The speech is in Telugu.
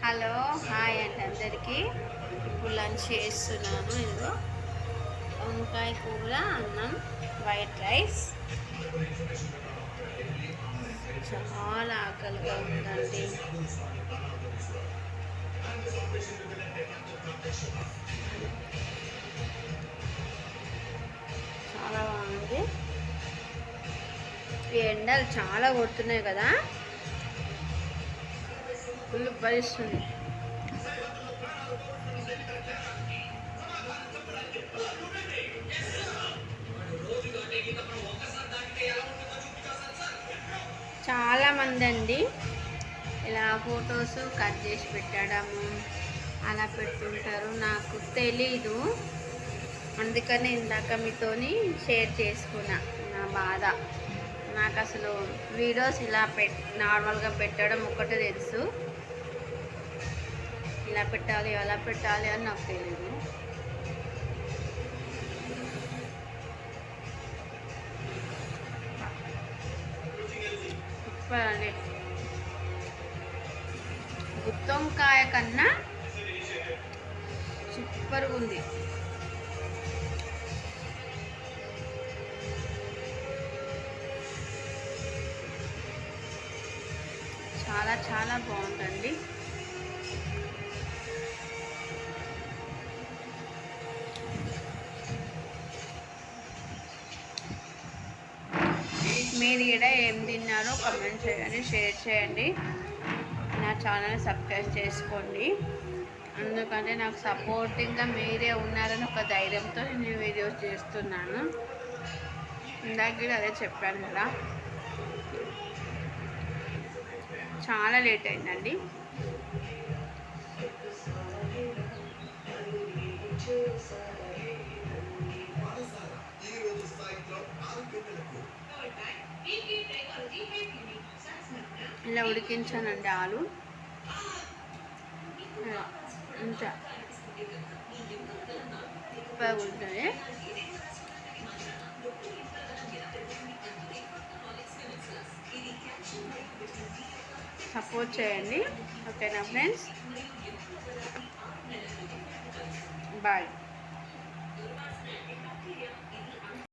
హలో హాయ్ అండి అందరికీ. ఇప్పుడు లంచ్ చేస్తున్నాను. ఇదిగో వంకాయ కూర, అన్నం, వైట్ రైస్. చాలా ఆకలిగా ఉందండి. చాలా బాగుంది. ఈ ఎండలు చాలా కొడుతున్నాయి కదా, ఫుల్ భరిస్తుంది. చాలామంది అండి ఇలా ఫొటోస్ కట్ చేసి పెట్టడము అలా పెడుతుంటారు. నాకు తెలీదు, అందుకని ఇందాక మీతోని షేర్ చేసుకున్నా నా బాధ. నాకు అసలు వీడియోస్ ఇలా నార్మల్గా పెట్టడం ఒక్కటే తెలుసు, ఇలా పెట్టాలి అలా పెట్టాలి అని నాకు తెలియదు. అండి, గుత్తొంకాయ కన్నా సూపర్గా ఉంది. చాలా చాలా బాగుందండి. మీరు కూడా ఏం తిన్నారో కామెంట్ చేయండి, షేర్ చేయండి. నా ఛానల్ సబ్స్క్రైబ్ చేసుకోండి. ఎందుకంటే నాకు సపోర్టింగ్గా మీరే ఉన్నారని ఒక ధైర్యంతో నేను వీడియోస్ చేస్తున్నాను. ఇందాక అదే చెప్పాను కదా, చాలా లేట్ అయిందండి. ఇలా ఉడికించానండి ఆలు. ఇంత బాగుంటుంది. సపోర్ట్ చేయండి, ఓకేనా ఫ్రెండ్స్? బాయ్.